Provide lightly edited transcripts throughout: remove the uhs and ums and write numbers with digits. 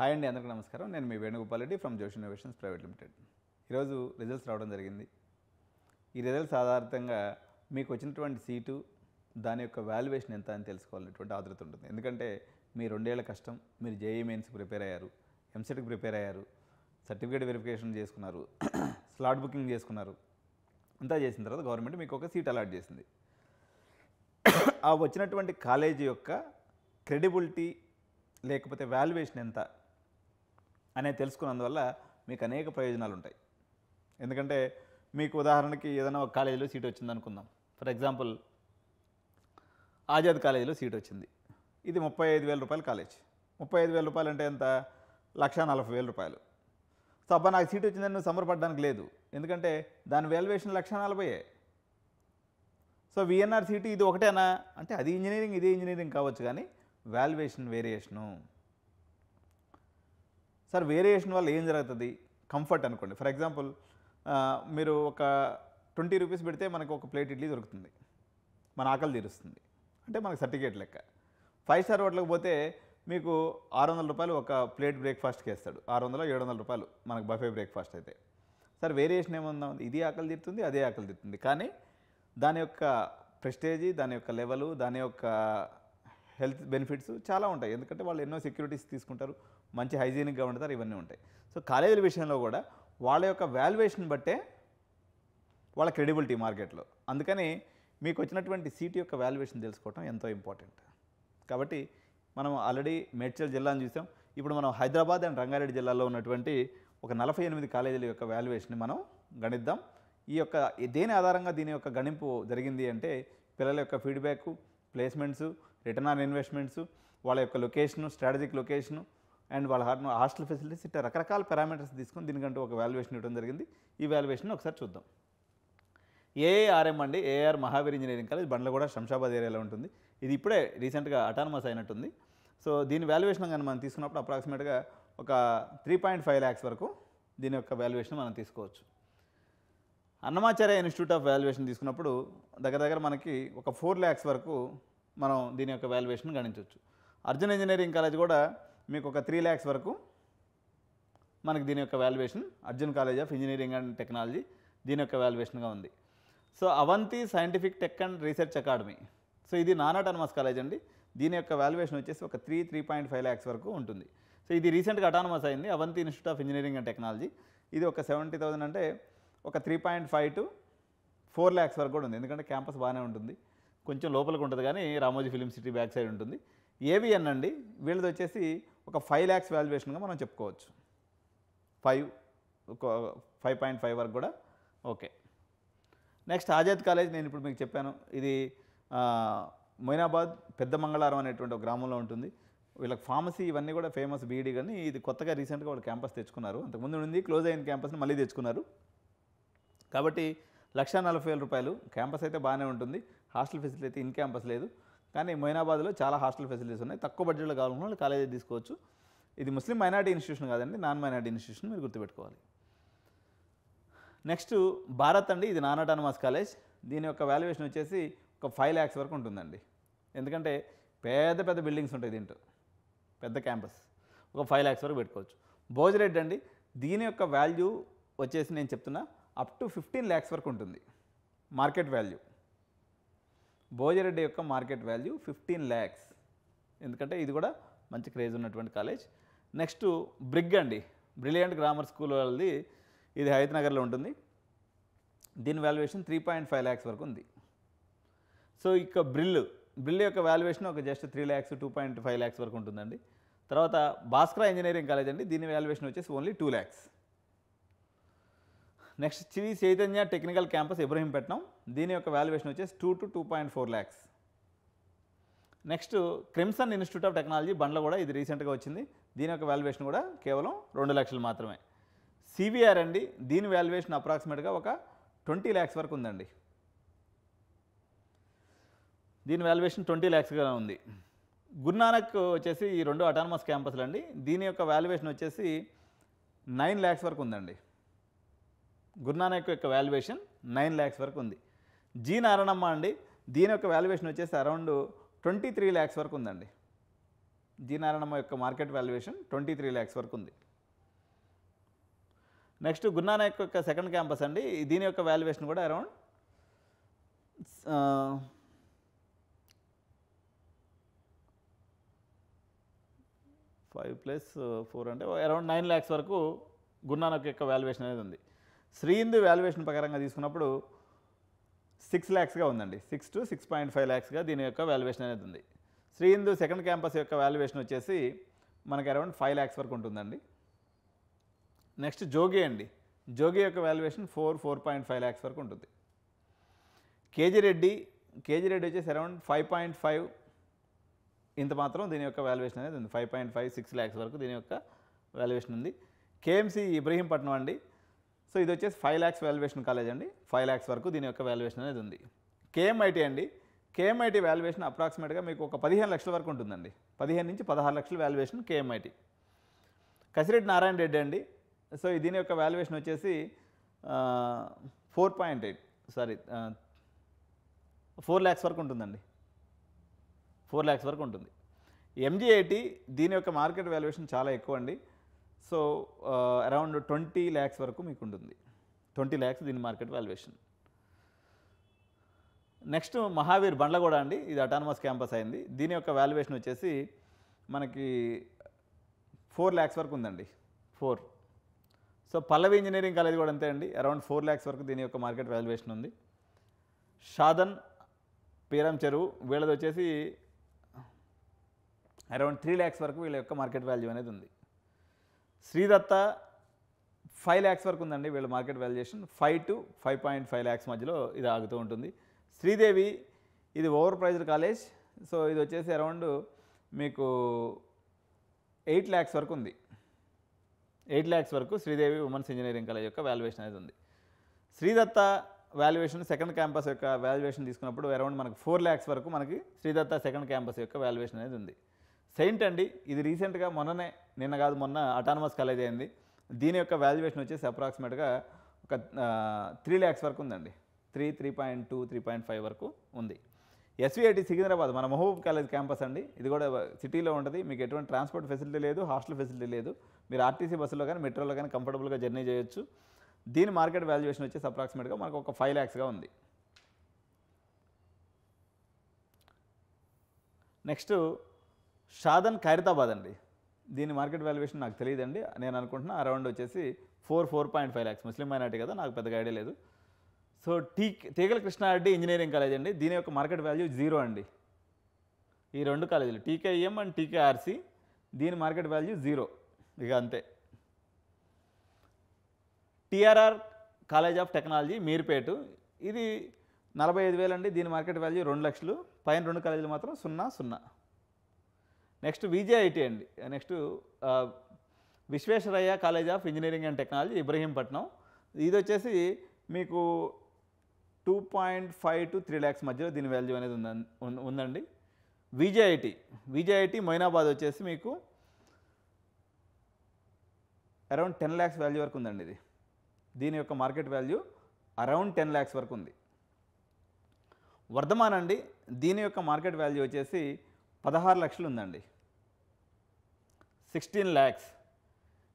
Hi అండి, అందరికీ నమస్కారం. నేను మీ వేణుగోపాల్ రెడ్డి ఫ్రమ్ జోష్ ఇన్నోవేషన్స్ ప్రైవేట్ లిమిటెడ్. ఈరోజు రిజల్ట్స్ రావడం జరిగింది. ఈ రిజల్ట్స్ ఆధారితంగా మీకు వచ్చినటువంటి సీటు దాని యొక్క వాల్యుయేషన్ ఎంత అని తెలుసుకోవాలనేటువంటి ఆతృత ఉంటుంది. ఎందుకంటే మీ 2 ఏళ్ల కష్టం, మీరు జేఈఈ మెయిన్స్కి ప్రిపేర్ అయ్యారు, ఎంసెట్కి ప్రిపేర్ అయ్యారు, సర్టిఫికేట్ వెరిఫికేషన్ చేసుకున్నారు, స్లాట్ బుకింగ్ చేసుకున్నారు. అంతా చేసిన తర్వాత గవర్నమెంట్ మీకు ఒక సీట్ అలాట్ చేసింది. ఆ వచ్చినటువంటి కాలేజీ యొక్క క్రెడిబిలిటీ లేకపోతే వాల్యుయేషన్ ఎంత అనేది తెలుసుకున్నందువల్ల మీకు అనేక ప్రయోజనాలు ఉంటాయి. ఎందుకంటే మీకు ఉదాహరణకి ఏదైనా ఒక కాలేజీలో సీట్ వచ్చింది అనుకుందాం. ఫర్ ఎగ్జాంపుల్ ఆజాద్ కాలేజీలో సీట్ వచ్చింది. ఇది 35,000 రూపాయల కాలేజ్. 35,000 రూపాయలు అంటే ఎంత? 1,40,000 రూపాయలు. సో అబ్బా నాకు సీట్ వచ్చిందని నువ్వు సంబరపడడానికి లేదు. ఎందుకంటే దాని వాల్యుయేషన్ 1,40,000. సో విఎన్ఆర్ సీటు ఇది ఒకటేనా అంటే అది ఇంజనీరింగ్ ఇది ఇంజనీరింగ్ కావచ్చు, కానీ వాల్యుయేషన్ వేరియేషను. సార్ వేరియేషన్ వల్ల ఏం జరుగుతుంది? కంఫర్ట్ అనుకోండి. ఫర్ ఎగ్జాంపుల్ మీరు ఒక 20 రూపీస్ పెడితే మనకు ఒక ప్లేట్ ఇడ్లీ దొరుకుతుంది, మన ఆకలి తీరుస్తుంది, అంటే మనకు సర్టిఫికేట్ లెక్క. 5 స్టార్ హోటల్కి పోతే మీకు 600 రూపాయలు ఒక ప్లేట్ బ్రేక్ఫాస్ట్కి వేస్తాడు. 600-700 రూపాయలు మనకు బఫే బ్రేక్ఫాస్ట్ అయితే. సార్ వేరియేషన్ ఏముందా? ఇది ఆకలి తీరుతుంది, అదే ఆకలి తీరుతుంది, కానీ దాని యొక్క ప్రెస్టేజీ, దాని యొక్క లెవెలు, దాని యొక్క హెల్త్ బెనిఫిట్స్ చాలా ఉంటాయి. ఎందుకంటే వాళ్ళు ఎన్నో సెక్యూరిటీస్ తీసుకుంటారు, మంచి హైజీనిక్గా ఉంటారు, ఇవన్నీ ఉంటాయి. సో కాలేజీల విషయంలో కూడా వాళ్ళ యొక్క వాల్యుయేషన్ బట్టే వాళ్ళ క్రెడిబిలిటీ మార్కెట్లో. అందుకని మీకు వచ్చినటువంటి సీట్ యొక్క వాల్యుయేషన్ తెలుసుకోవడం ఎంతో ఇంపార్టెంట్. కాబట్టి మనం ఆల్రెడీ మేడ్చల్ జిల్లాను చూసాం. ఇప్పుడు మనం హైదరాబాద్ అండ్ రంగారెడ్డి జిల్లాలో ఉన్నటువంటి ఒక 48 కాలేజీల యొక్క వాల్యుయేషన్ని మనం గణిద్దాం. ఈ యొక్క దేని ఆధారంగా దీని యొక్క గణింపు జరిగింది అంటే పిల్లల యొక్క feedback, placements, return on investments, వాళ్ళ యొక్క లొకేషను, స్ట్రాటజిక్ లొకేషను అండ్ వాళ్ళ హాస్టల్ ఫెసిలిటీస్, ఇట్లా రకరకాల పారామీటర్స్ తీసుకొని దీనికంటూ ఒక వాల్యుయేషన్ ఇవ్వడం జరిగింది. ఈ వాల్యుయేషన్ ఒకసారి చూద్దాం. ఏఆర్ఎం అండి, AR Mahavir engineering college, Bandlaguda, Shamshabad ఏరియాలో ఉంటుంది. ఇది ఇప్పుడే రీసెంట్గా అటానమస్ అయినట్టుంది. సో దీని వాల్యుయేషన్ కానీ మనం తీసుకున్నప్పుడు అప్రాక్సిమేట్గా ఒక 3.5 lakhs వరకు దీని యొక్క వాల్యుయేషన్ మనం తీసుకోవచ్చు. అన్నమాచార్య ఇన్స్టిట్యూట్ ఆఫ్ వాల్యుయేషన్ తీసుకున్నప్పుడు దగ్గర మనకి ఒక 4 lakhs వరకు మనం దీని యొక్క వాల్యుయేషన్ గణించవచ్చు. అర్జున్ ఇంజనీరింగ్ కాలేజ్ కూడా మీకు ఒక 3 lakhs వరకు మనకి దీని యొక్క valuation, Arjun college of engineering and technology దీని యొక్క వాల్యుయేషన్గా ఉంది. So Avanti scientific tech and research academy, so ఇది నాన్ అటానమస్ కాలేజ్ అండి. దీని యొక్క వాల్యుయేషన్ వచ్చేసి ఒక 3.5 lakhs వరకు ఉంటుంది. సో ఇది రీసెంట్గా అటానమస్ అయింది, Avanti institute of engineering and technology. ఇది ఒక 70,000 అంటే ఒక 3.5 to 4 lakhs వరకు కూడా ఉంది. ఎందుకంటే క్యాంపస్ బాగానే ఉంటుంది, కొంచెం లోపలికి ఉంటుంది, కానీ Ramoji film city back side ఉంటుంది. ఏవిఎన్ అండి, వీళ్ళది వచ్చేసి ఒక 5 lakhs వాల్యుయేషన్గా మనం చెప్పుకోవచ్చు. 5.5 వరకు కూడా ఓకే. నెక్స్ట్ ఆజాద్ కాలేజ్, నేను ఇప్పుడు మీకు చెప్పాను, ఇది మొయినాబాద్ పెద్ద మంగళారం అనేటువంటి ఒక గ్రామంలో ఉంటుంది. వీళ్ళకి ఫార్మసీ ఇవన్నీ కూడా ఫేమస్, బీఈడీ, కానీ ఇది కొత్తగా రీసెంట్గా వాళ్ళు క్యాంపస్ తెచ్చుకున్నారు. అంతకుముందు ఉంది క్లోజ్ అయిన క్యాంపస్ని మళ్ళీ తెచ్చుకున్నారు. కాబట్టి 1,40,000 రూపాయలు. క్యాంపస్ అయితే బాగానే ఉంటుంది, హాస్టల్ ఫెసిలిటీ అయితే ఇన్ క్యాంపస్ లేదు, కానీ మొయినాబాద్లో చాలా హాస్టల్ ఫెసిలిటీస్ ఉన్నాయి. తక్కువ బడ్జెట్లో కావాలనుకున్న వాళ్ళు కాలేజీ తీసుకోవచ్చు. ఇది ముస్లిం మైనారిటీ ఇన్స్టిట్యూషన్ కాదండి, నాన్ మైనారిటీ ఇన్స్టిట్యూషన్, మీరు గుర్తుపెట్టుకోవాలి. నెక్స్ట్ భారత్ అండి, ఇది నాన్ అటానమస్ కాలేజ్. దీని యొక్క వాల్యుయేషన్ వచ్చేసి ఒక 5 lakhs వరకు ఉంటుందండి. ఎందుకంటే పెద్ద పెద్ద బిల్డింగ్స్ ఉంటాయి దీంట్లో, పెద్ద క్యాంపస్, ఒక 5 lakhs వరకు పెట్టుకోవచ్చు. భోజరెడ్డి అండి, దీని యొక్క వాల్యూ వచ్చేసి నేను చెప్తున్నా అప్ టు 15 lakhs వరకు ఉంటుంది మార్కెట్ వాల్యూ. భోజరెడ్డి యొక్క మార్కెట్ వాల్యూ 15 lakhs, ఎందుకంటే ఇది కూడా మంచి క్రేజ్ ఉన్నటువంటి కాలేజ్. నెక్స్ట్ బ్రిగ్ అండి, బ్రిలియంట్ గ్రామర్ స్కూల్ వాళ్ళది, ఇది హైదరాబాద్లో ఉంటుంది. దీని వాల్యుయేషన్ 3.5 lakhs వరకు ఉంది. సో ఇక బ్రిల్ యొక్క వాల్యుయేషన్ ఒక జస్ట్ 3 lakhs 2.5 lakhs వరకు ఉంటుందండి. తర్వాత భాస్కర ఇంజనీరింగ్ కాలేజ్ అండి, దీని వాల్యుయేషన్ వచ్చేసి only 2 lakhs. Next Shri Chaitanya technical campus Ibrahimpatnam, దీని యొక్క వాల్యుయేషన్ వచ్చేసి 2 to 2.4 lakhs. Next crimson institute of technology Bandlaguda, ఇది రీసెంట్గా వచ్చింది. దీని యొక్క వాల్యుయేషన్ కూడా కేవలం 2 lakhs మాత్రమే. సివిఆర్ అండి, దీని వాల్యుయేషన్ అప్రాక్సిమేట్గా ఒక 20 lakhs వరకు ఉందండి. దీని వాల్యుయేషన్ 20 lakhsగా ఉంది. గురునానక్ వచ్చేసి ఈ 2 అటానమస్ క్యాంపస్లు అండి, దీని యొక్క వాల్యుయేషన్ వచ్చేసి 9 lakhs వరకు ఉందండి. గురునానక్ యొక్క వాల్యుయేషన్ 9 lakhs వరకు ఉంది. జీ నారాయణమ్మ అండి, దీని యొక్క వాల్యుయేషన్ వచ్చేసి అరౌండ్ 23 lakhs వరకు ఉందండి. జి నారాయణమ్మ యొక్క మార్కెట్ వాల్యుయేషన్ 23 lakhs వరకు ఉంది. నెక్స్ట్ గురునానక్ యొక్క సెకండ్ క్యాంపస్ అండి, దీని యొక్క వాల్యుయేషన్ కూడా అరౌండ్ 5 + 4 అంటే అరౌండ్ 9 lakhs వరకు గురునానక్ యొక్క వాల్యుయేషన్ అనేది ఉంది. శ్రీ హిందూ వాల్యుయేషన్ ప్రకారంగా తీసుకున్నప్పుడు 6 lakhsగా ఉందండి. 6 to 6.5 lakhsగా దీని యొక్క వాల్యుయేషన్ అనేది ఉంది. శ్రీ హిందూ సెకండ్ క్యాంపస్ యొక్క వాల్యుయేషన్ వచ్చేసి మనకి అరౌండ్ 5 lakhs వరకు ఉంటుందండి. నెక్స్ట్ జోగి అండి, జోగి యొక్క వాల్యుయేషన్ 4.5 lakhs వరకు ఉంటుంది. కేజీ రెడ్డి వచ్చేసి అరౌండ్ 5.5 ఇంత మాత్రం దీని యొక్క వాల్యుయేషన్ అనేది ఉంది. 5.56 lakhs వరకు దీని యొక్క వాల్యుయేషన్ ఉంది. కేఎంసి ఇబ్రహీంపట్నం అండి, సో ఇది వచ్చేసి 5 lakhs వాల్యుయేషన్ కాలేజ్ అండి. 5 lakhs వరకు దీని యొక్క వాల్యుయేషన్ అనేది ఉంది. కేఎంఐటీ అండి, కేఎంఐటీ వాల్యుయేషన్ అప్రాక్సిమేట్గా మీకు ఒక 15 lakhs వరకు ఉంటుందండి. 15 నుంచి 16 lakhs వాల్యుయేషన్ కేఎంఐటీ. కసిరెడ్డి నారాయణ రెడ్డి అండి, సో దీని యొక్క వాల్యుయేషన్ వచ్చేసి 4 lakhs వరకు ఉంటుందండి. 4 lakhs వరకు ఉంటుంది. ఎంజీఐటీ దీని యొక్క మార్కెట్ వాల్యుయేషన్ చాలా ఎక్కువ అండి. సో అరౌండ్ 20 lakhs వరకు మీకు ఉంటుంది. 20 lakhs దీని market valuation. Next Mahavir Bandlaguda అండి, ఇది అటానమస్ క్యాంపస్ అయింది. దీని యొక్క వాల్యుయేషన్ వచ్చేసి మనకి 4 lakhs వరకు ఉందండి. 4. సో పల్లవి ఇంజనీరింగ్ కాలేజ్ కూడా అంతే అండి, అరౌండ్ 4 lakhs వరకు దీని యొక్క మార్కెట్ వాల్యుయేషన్ ఉంది. షాదన్ పీరం చెరువు వీళ్ళది వచ్చేసి అరౌండ్ 3 lakhs వరకు వీళ్ళ యొక్క మార్కెట్ వాల్యూ అనేది ఉంది. శ్రీదత్త 5 lakhs వరకు ఉందండి వీళ్ళ మార్కెట్ వాల్యుయేషన్. 5 to 5.5 lakhs మధ్యలో ఇది ఆగుతూ ఉంటుంది. శ్రీదేవి ఇది ఓవర్ ప్రైజ్డ్ కాలేజ్, సో ఇది వచ్చేసి అరౌండ్ మీకు 8 lakhs వరకు ఉంది. 8 lakhs వరకు శ్రీదేవి ఉమెన్స్ ఇంజనీరింగ్ కాలేజ్ యొక్క వాల్యుయేషన్ అనేది ఉంది. శ్రీదత్త వాల్యుయేషన్ సెకండ్ క్యాంపస్ యొక్క వాల్యుయేషన్ తీసుకున్నప్పుడు అరౌండ్ మనకు 4 lakhs వరకు మనకి శ్రీదత్త సెకండ్ క్యాంపస్ యొక్క వాల్యుయేషన్ అనేది ఉంది. సెయింట్ అండి, ఇది రీసెంట్గా నిన్న కాదు మొన్న అటానమస్ కాలేజ్ అయింది. దీని యొక్క వాల్యుయేషన్ వచ్చేసి అప్రాక్సిమేట్గా ఒక 3 lakhs వరకు ఉందండి. 3.2 3.5 వరకు ఉంది. ఎస్విఐటి సికింద్రాబాద్ మన మహబూబ్ కాలేజ్ క్యాంపస్ అండి, ఇది కూడా సిటీలో ఉంటుంది. మీకు ఎటువంటి ట్రాన్స్పోర్ట్ ఫెసిలిటీ లేదు, హాస్టల్ ఫెసిలిటీ లేదు. మీరు ఆర్టీసీ బస్సులో కానీ మెట్రోలో కానీ కంఫర్టబుల్గా జర్నీ చేయొచ్చు. దీని మార్కెట్ వాల్యుయేషన్ వచ్చేసి అప్రాక్సిమేట్గా మనకు ఒక 5 lakhsగా ఉంది. నెక్స్ట్ షాదన్ ఖైరతాబాద్ అండి, దీని మార్కెట్ వాల్యుయేషన్ నాకు తెలియదండి, నేను అనుకుంటున్నా అరౌండ్ వచ్చేసి 4.5 lakhs. ముస్లిం మైనారిటీ కదా, నాకు పెద్దగా ఐడియా లేదు. సో తీగల కృష్ణారెడ్డి ఇంజనీరింగ్ కాలేజ్ అండి, దీని యొక్క మార్కెట్ వాల్యూ 0 అండి. ఈ రెండు కాలేజీలు టీకేఎం అండ్ టీకేఆర్సి దీని మార్కెట్ వాల్యూ 0, ఇక అంతే. టిఆర్ఆర్ కాలేజ్ ఆఫ్ టెక్నాలజీ మీర్పేటు ఇది 45,000 అండి, దీని మార్కెట్ వాల్యూ 2 lakhs. పైన 2 కాలేజీలు మాత్రం 0. నెక్స్ట్ విజేఐటి అండి, next Visvesvaraya college of engineering and technology Ibrahimpatnam, ఇది వచ్చేసి మీకు 2.5 to 3 lakhs మధ్యలో దీని వాల్యూ అనేది ఉందండి. విజేఐటి మొయినాబాద్ వచ్చేసి మీకు అరౌండ్ 10 lakhs వాల్యూ వరకు ఉందండి. దీని యొక్క మార్కెట్ వాల్యూ అరౌండ్ 10 lakhs వరకు ఉంది. వర్ధమాన్ అండి, దీని యొక్క మార్కెట్ వాల్యూ వచ్చేసి 16 lakhs ఉందండి. 16 lakhs.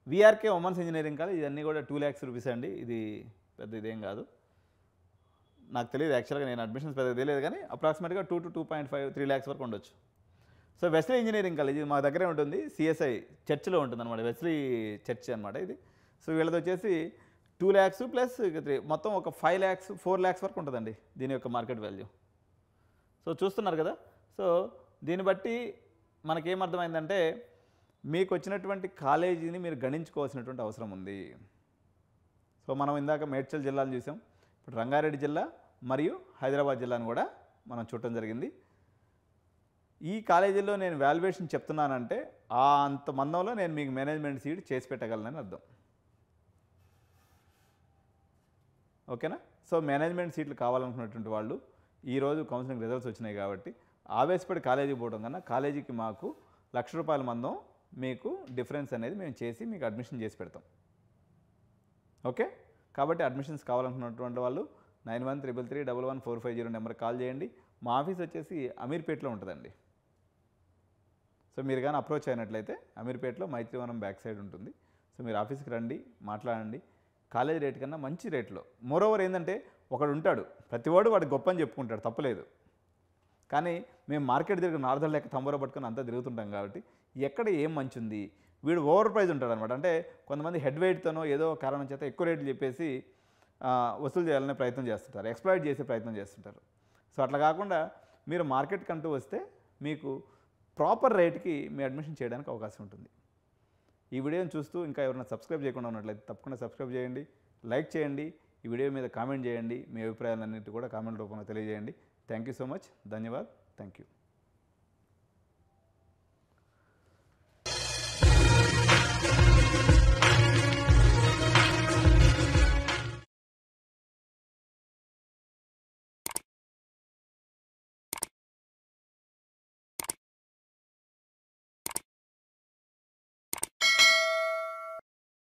VRK women's engineering college ఇవన్నీ కూడా 2 lakhs రూపీస్ అండి, ఇది పెద్ద ఇదేం కాదు, నాకు తెలియదు యాక్చువల్గా, నేను అడ్మిషన్స్ పెద్దగా తెలియదు కానీ అప్రాక్సిమేట్గా 2 to 2.5 3 lakhs వరకు ఉండొచ్చు. సో వెస్లీ ఇంజనీరింగ్ కాలేజ్ ఇది మా దగ్గరే ఉంటుంది, సిఎస్ఐ చర్చ్లో ఉంటుంది అనమాట, వెస్లీ చర్చ్ అనమాట ఇది. సో వీళ్ళది వచ్చేసి 2 lakhs ప్లస్ 3 మొత్తం ఒక 5 lakhs 4 lakhs వరకు ఉంటుందండి దీని యొక్క మార్కెట్ వాల్యూ. సో చూస్తున్నారు కదా, సో దీన్ని బట్టి మనకేమర్థమైందంటే మీకు వచ్చినటువంటి కాలేజీని మీరు గణించుకోవాల్సినటువంటి అవసరం ఉంది. సో మనం ఇందాక మేడ్చల్ జిల్లాను చూసాం, ఇప్పుడు రంగారెడ్డి జిల్లా మరియు హైదరాబాద్ జిల్లాను కూడా మనం చూడటం జరిగింది. ఈ కాలేజీల్లో నేను వాల్యుయేషన్ చెప్తున్నానంటే అంత మందంలో నేను మీకు మేనేజ్మెంట్ సీట్ చేసి పెట్టగలనని అర్థం. ఓకేనా? సో మేనేజ్మెంట్ సీట్లు కావాలనుకున్నటువంటి వాళ్ళు ఈరోజు కౌన్సిలింగ్ రిజల్ట్స్ వచ్చినాయి కాబట్టి ఆవేశపడి కాలేజీకి పోవడం కన్నా కాలేజీకి మాకు ₹1,00,000 మందం మీకు డిఫరెన్స్ అనేది మేము చేసి మీకు అడ్మిషన్ చేసి పెడతాం. ఓకే, కాబట్టి అడ్మిషన్స్ కావాలనుకున్నటువంటి వాళ్ళు 9133311450 నెంబర్కి కాల్ చేయండి. మా ఆఫీస్ వచ్చేసి అమీర్పేటలో ఉంటుందండి. సో మీరు కానీ అప్రోచ్ అయినట్లయితే అమీర్పేటలో మైత్రివనం బ్యాక్ సైడ్ ఉంటుంది. సో మీరు ఆఫీస్కి రండి, మాట్లాడండి. కాలేజ్ రేట్ కన్నా మంచి రేట్లో. మోరోవర్ ఏంటంటే ఒకడు ఉంటాడు, ప్రతివాడు వాడు గొప్ప అని చెప్పుకుంటాడు, తప్పలేదు. కానీ మేము మార్కెట్ తిరిగి నార్దల్ లెక్క తంబూర పట్టుకొని అంతా తిరుగుతుంటాం కాబట్టి ఎక్కడ ఏం మంచి ఉంది, వీడు ఓవర్ ప్రైజ్ ఉంటాడు అనమాట. అంటే కొంతమంది హెడ్ వెయిట్తోనో ఏదో కారణం చేత ఎక్కువ రేట్లు చెప్పేసి వసూలు చేయాలనే ప్రయత్నం చేస్తుంటారు, ఎక్స్ప్లాయిట్ చేసే ప్రయత్నం చేస్తుంటారు. సో అట్లా కాకుండా మీరు మార్కెట్కి అంటూ వస్తే మీకు ప్రాపర్ రేట్కి మీ అడ్మిషన్ చేయడానికి అవకాశం ఉంటుంది. ఈ వీడియోని చూస్తూ ఇంకా ఎవరైనా సబ్స్క్రైబ్ చేయకుండా ఉన్నట్లయితే తప్పకుండా సబ్స్క్రైబ్ చేయండి, లైక్ చేయండి, ఈ వీడియో మీద కామెంట్ చేయండి, మీ అభిప్రాయాలన్నింటి కూడా కామెంట్ రూపంలో తెలియజేయండి. Thank you so much. ధన్యవాద్. Thank you.